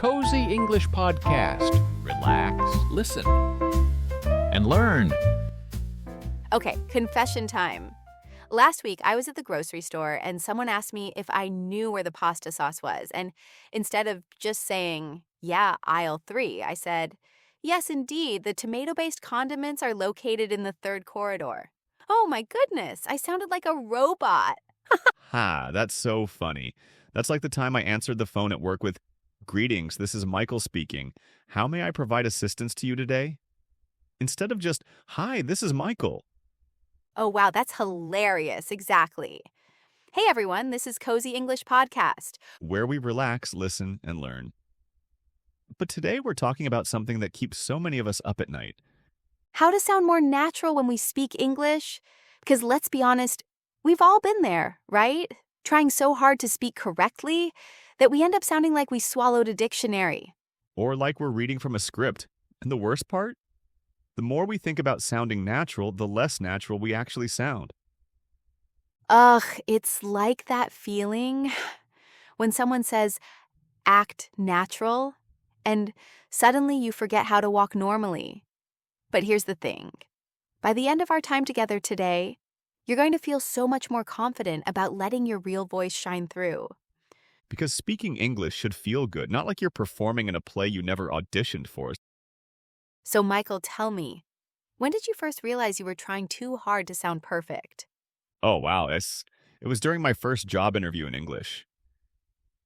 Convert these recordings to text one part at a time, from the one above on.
Cozy English Podcast. Relax, listen, and learn. Okay, confession time. Last week, I was at the grocery store and someone asked me if I knew where the pasta sauce was. And instead of just saying, yeah, aisle 3, I said, yes, indeed, the tomato-based condiments are located in the third corridor. Oh my goodness, I sounded like a robot. Ha, that's so funny. That's like the time I answered the phone at work with, "Greetings, this is Michael speaking. How may I provide assistance to you today?" Instead of just, "Hi, this is Michael." Oh wow, that's hilarious, exactly. Hey everyone, this is Cozy English Podcast. Where we relax, listen, and learn. But today we're talking about something that keeps so many of us up at night. How to sound more natural when we speak English? Because let's be honest, we've all been there, right? Trying so hard to speak correctly that we end up sounding like we swallowed a dictionary. Or like we're reading from a script. And the worst part? The more we think about sounding natural, the less natural we actually sound. Ugh, it's like that feeling when someone says, act natural, and suddenly you forget how to walk normally. But here's the thing. By the end of our time together today, you're going to feel so much more confident about letting your real voice shine through. Because speaking English should feel good, not like you're performing in a play you never auditioned for. So, Michael, tell me, when did you first realize you were trying too hard to sound perfect? Oh, wow. It was during my first job interview in English.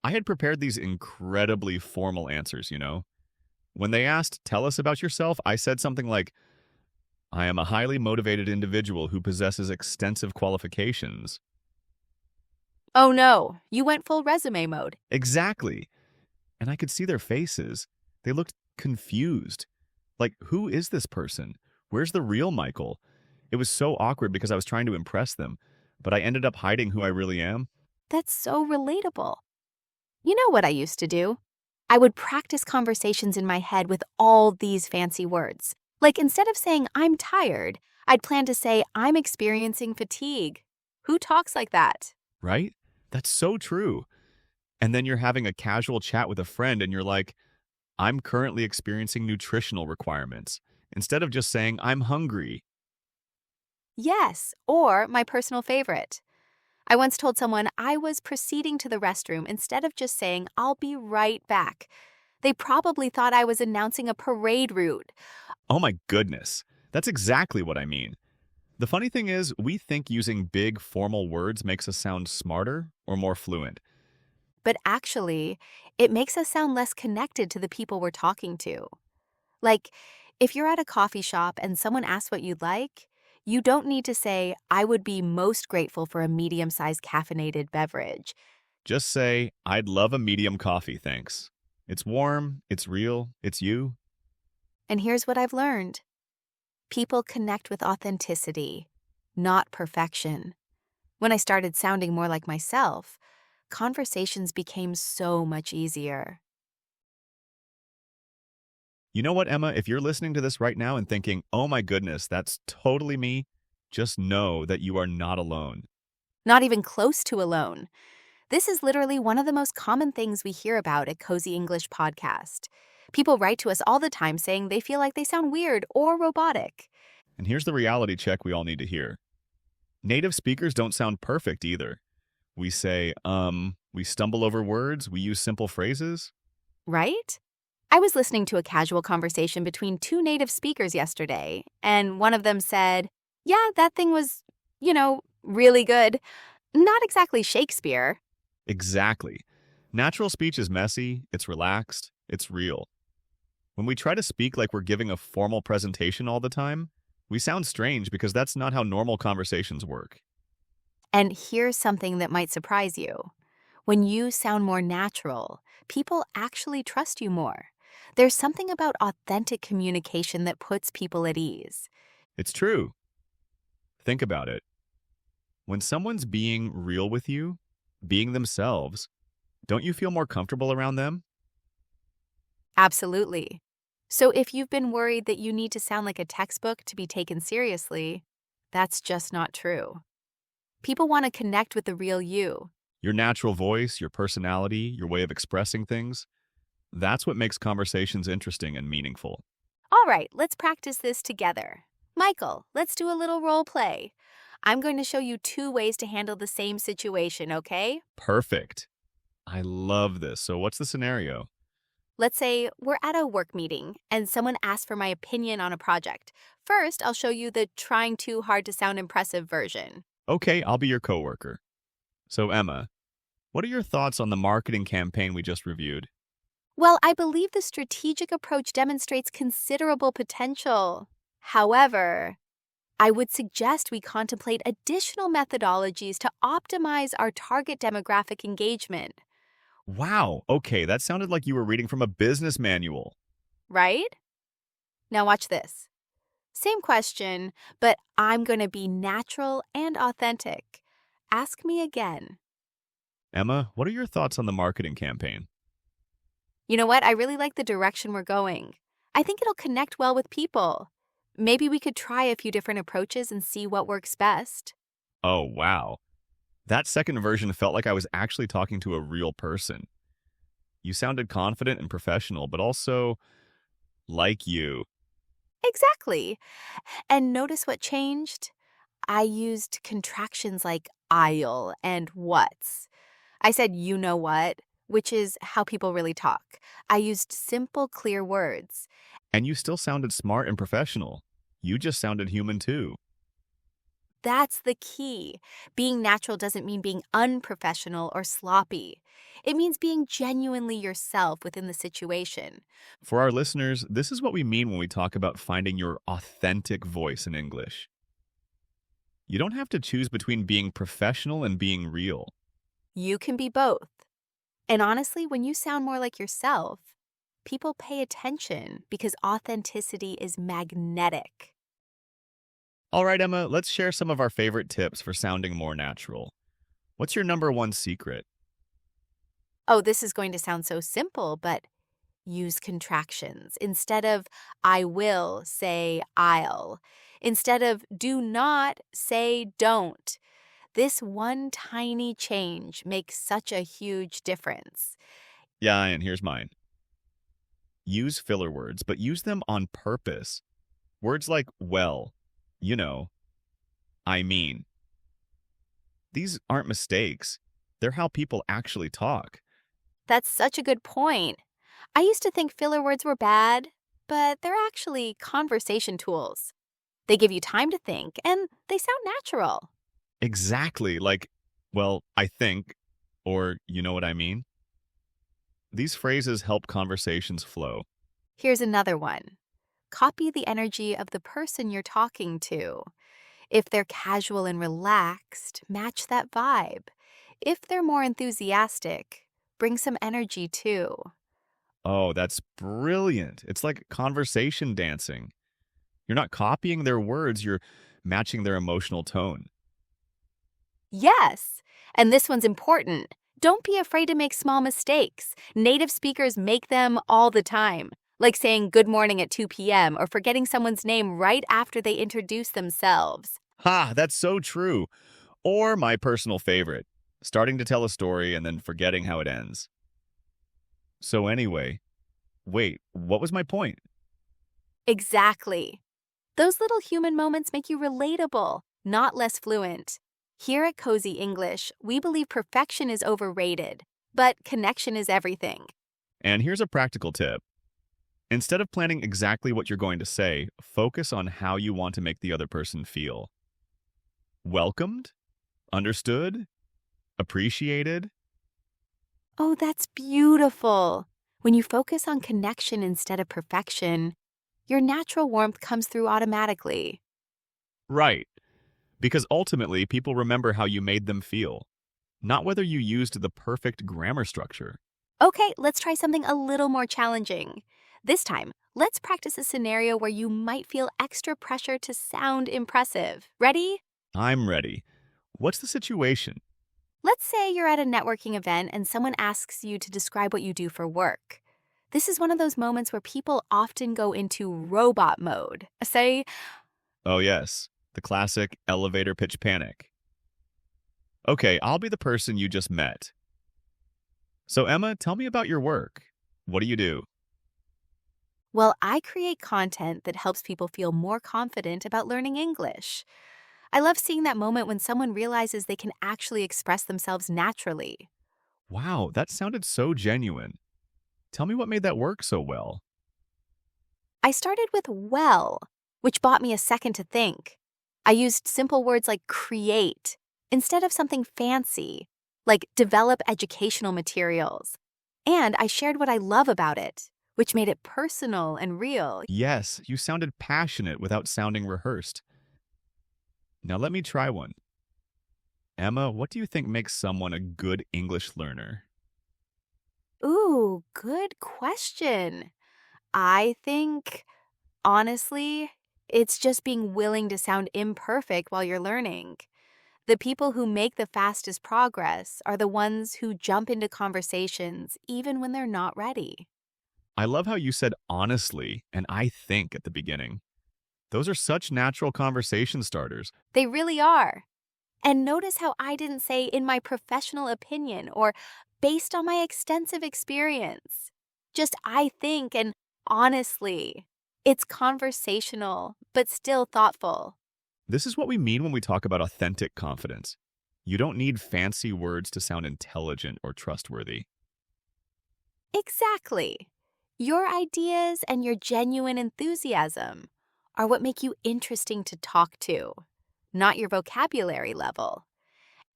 I had prepared these incredibly formal answers, you know. When they asked, "Tell us about yourself," I said something like, "I am a highly motivated individual who possesses extensive qualifications." Oh no, you went full resume mode. Exactly. And I could see their faces. They looked confused. Like, who is this person? Where's the real Michael? It was so awkward because I was trying to impress them, but I ended up hiding who I really am. That's so relatable. You know what I used to do? I would practice conversations in my head with all these fancy words. Like instead of saying, I'm tired, I'd plan to say, I'm experiencing fatigue. Who talks like that? Right? That's so true. And then you're having a casual chat with a friend and you're like, "I'm currently experiencing nutritional requirements," instead of just saying, "I'm hungry." Yes, or my personal favorite. I once told someone I was proceeding to the restroom instead of just saying, I'll be right back. They probably thought I was announcing a parade route. Oh my goodness. That's exactly what I mean. The funny thing is, we think using big, formal words makes us sound smarter or more fluent. But actually, it makes us sound less connected to the people we're talking to. Like, if you're at a coffee shop and someone asks what you'd like, you don't need to say, I would be most grateful for a medium-sized caffeinated beverage. Just say, "I'd love a medium coffee, thanks." It's warm, it's real, it's you. And here's what I've learned. People connect with authenticity, not perfection. When I started sounding more like myself, conversations became so much easier. You know what, Emma? If you're listening to this right now and thinking, "Oh my goodness, that's totally me," just know that you are not alone. Not even close to alone. This is literally one of the most common things we hear about at Cozy English Podcast. People write to us all the time saying they feel like they sound weird or robotic. And here's the reality check we all need to hear. Native speakers don't sound perfect either. We say, we stumble over words, we use simple phrases. Right? I was listening to a casual conversation between two native speakers yesterday, and one of them said, yeah, that thing was, really good. Not exactly Shakespeare. Exactly. Natural speech is messy, it's relaxed, it's real. When we try to speak like we're giving a formal presentation all the time, we sound strange because that's not how normal conversations work. And here's something that might surprise you. When you sound more natural, people actually trust you more. There's something about authentic communication that puts people at ease. It's true. Think about it. When someone's being real with you, being themselves, don't you feel more comfortable around them? Absolutely. So if you've been worried that you need to sound like a textbook to be taken seriously, that's just not true. People want to connect with the real you. Your natural voice, your personality, your way of expressing things. That's what makes conversations interesting and meaningful. All right, let's practice this together. Michael, let's do a little role play. I'm going to show you two ways to handle the same situation, okay? Perfect. I love this. So, what's the scenario? Let's say we're at a work meeting and someone asks for my opinion on a project. First, I'll show you the trying too hard to sound impressive version. Okay, I'll be your coworker. So, Emma, what are your thoughts on the marketing campaign we just reviewed? Well, I believe the strategic approach demonstrates considerable potential. However, I would suggest we contemplate additional methodologies to optimize our target demographic engagement, Wow, okay, that sounded like you were reading from a business manual. right? Now, watch this. Same question, but I'm going to be natural and authentic. Ask me again. Emma, what are your thoughts on the marketing campaign? You know what? I really like the direction we're going. I think it'll connect well with people. Maybe we could try a few different approaches and see what works best. Oh, wow. That second version felt like I was actually talking to a real person. You sounded confident and professional, but also like you. Exactly. And notice what changed? I used contractions like I'll and what's. I said you know what, which is how people really talk. I used simple, clear words. And you still sounded smart and professional. You just sounded human too. That's the key. Being natural doesn't mean being unprofessional or sloppy. It means being genuinely yourself within the situation. For our listeners, this is what we mean when we talk about finding your authentic voice in English. You don't have to choose between being professional and being real. You can be both. And honestly, when you sound more like yourself, people pay attention because authenticity is magnetic. All right, Emma, let's share some of our favorite tips for sounding more natural. What's your number one secret? Oh, this is going to sound so simple, but use contractions. Instead of I will, say I'll. Instead of do not, say don't. This one tiny change makes such a huge difference. Yeah, and here's mine. Use filler words, but use them on purpose. Words like well, you know, I mean. These aren't mistakes. They're how people actually talk. That's such a good point. I used to think filler words were bad, but they're actually conversation tools. They give you time to think, and they sound natural. Exactly, like, well, I think, or you know what I mean? These phrases help conversations flow. Here's another one. Copy the energy of the person you're talking to. If they're casual and relaxed, match that vibe. If they're more enthusiastic, bring some energy too. Oh, that's brilliant. It's like conversation dancing. You're not copying their words, you're matching their emotional tone. Yes, and this one's important. Don't be afraid to make small mistakes. Native speakers make them all the time, like saying good morning at 2 p.m. or forgetting someone's name right after they introduce themselves. Ha, that's so true. Or my personal favorite, starting to tell a story and then forgetting how it ends. So anyway, wait, what was my point? Exactly. Those little human moments make you relatable, not less fluent. Here at Cozy English, we believe perfection is overrated, but connection is everything. And here's a practical tip. Instead of planning exactly what you're going to say, focus on how you want to make the other person feel. Welcomed? Understood? Appreciated? Oh, that's beautiful. When you focus on connection instead of perfection, your natural warmth comes through automatically. Right. Because ultimately, people remember how you made them feel, not whether you used the perfect grammar structure. Okay, let's try something a little more challenging. This time, let's practice a scenario where you might feel extra pressure to sound impressive. Ready? I'm ready. What's the situation? Let's say you're at a networking event and someone asks you to describe what you do for work. This is one of those moments where people often go into robot mode. Say, Oh, yes, the classic elevator pitch panic. Okay, I'll be the person you just met. So, Emma, tell me about your work. What do you do? Well, I create content that helps people feel more confident about learning English. I love seeing that moment when someone realizes they can actually express themselves naturally. Wow, that sounded so genuine. Tell me what made that work so well. I started with well, which bought me a second to think. I used simple words like create instead of something fancy, like develop educational materials. And I shared what I love about it, which made it personal and real. Yes, you sounded passionate without sounding rehearsed. Now let me try one. Emma, what do you think makes someone a good English learner? Ooh, good question. I think, honestly, it's just being willing to sound imperfect while you're learning. The people who make the fastest progress are the ones who jump into conversations even when they're not ready. I love how you said honestly and I think at the beginning. Those are such natural conversation starters. They really are. And notice how I didn't say in my professional opinion or based on my extensive experience. Just I think and honestly. It's conversational, but still thoughtful. This is what we mean when we talk about authentic confidence. You don't need fancy words to sound intelligent or trustworthy. Exactly. Your ideas and your genuine enthusiasm are what make you interesting to talk to, not your vocabulary level.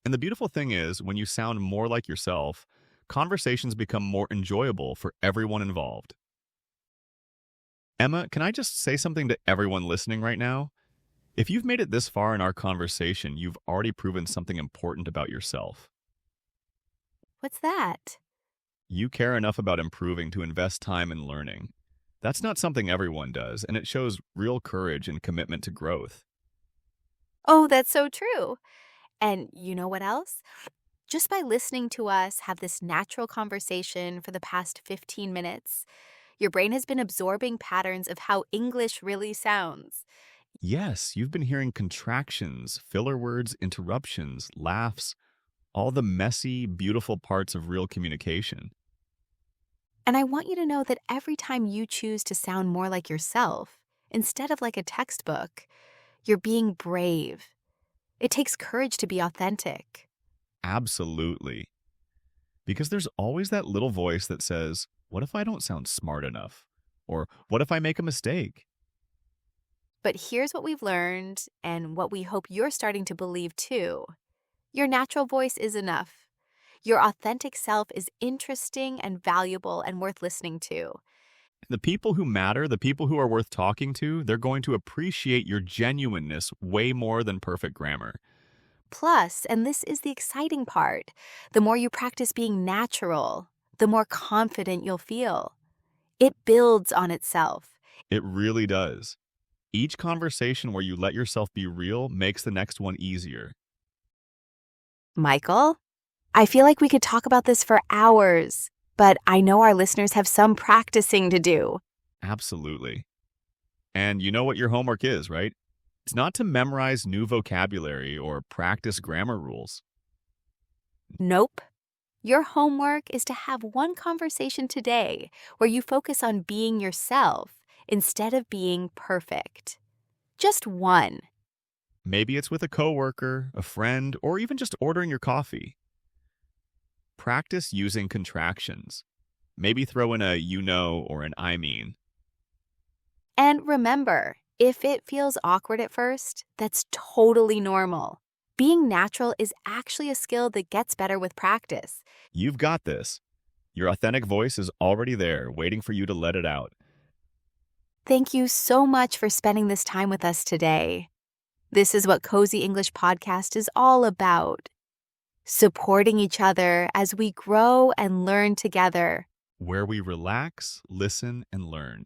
And the beautiful thing is, when you sound more like yourself, conversations become more enjoyable for everyone involved. Emma, can I just say something to everyone listening right now? If you've made it this far in our conversation, you've already proven something important about yourself. What's that? You care enough about improving to invest time in learning. That's not something everyone does, and it shows real courage and commitment to growth. Oh, that's so true. And you know what else? Just by listening to us have this natural conversation for the past 15 minutes, your brain has been absorbing patterns of how English really sounds. Yes, you've been hearing contractions, filler words, interruptions, laughs, all the messy, beautiful parts of real communication. And I want you to know that every time you choose to sound more like yourself, instead of like a textbook, you're being brave. It takes courage to be authentic. Absolutely. Because there's always that little voice that says, what if I don't sound smart enough? Or what if I make a mistake? But here's what we've learned and what we hope you're starting to believe too. Your natural voice is enough. Your authentic self is interesting and valuable and worth listening to. The people who matter, the people who are worth talking to, they're going to appreciate your genuineness way more than perfect grammar. Plus, and this is the exciting part, the more you practice being natural, the more confident you'll feel. It builds on itself. It really does. Each conversation where you let yourself be real makes the next one easier. Michael, I feel like we could talk about this for hours, but I know our listeners have some practicing to do. Absolutely. And you know what your homework is, right? It's not to memorize new vocabulary or practice grammar rules. Nope. Your homework is to have one conversation today where you focus on being yourself instead of being perfect. Just one. Maybe it's with a coworker, a friend, or even just ordering your coffee. Practice using contractions. Maybe throw in a you know or an I mean. And remember, if it feels awkward at first, that's totally normal. Being natural is actually a skill that gets better with practice. You've got this. Your authentic voice is already there, waiting for you to let it out. Thank you so much for spending this time with us today. This is what Cozy English Podcast is all about. Supporting each other as we grow and learn together. Where we relax, listen, and learn.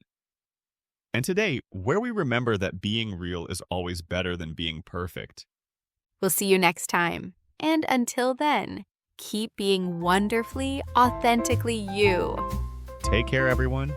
And today, where we remember that being real is always better than being perfect. We'll see you next time. And until then, keep being wonderfully, authentically you. Take care, everyone.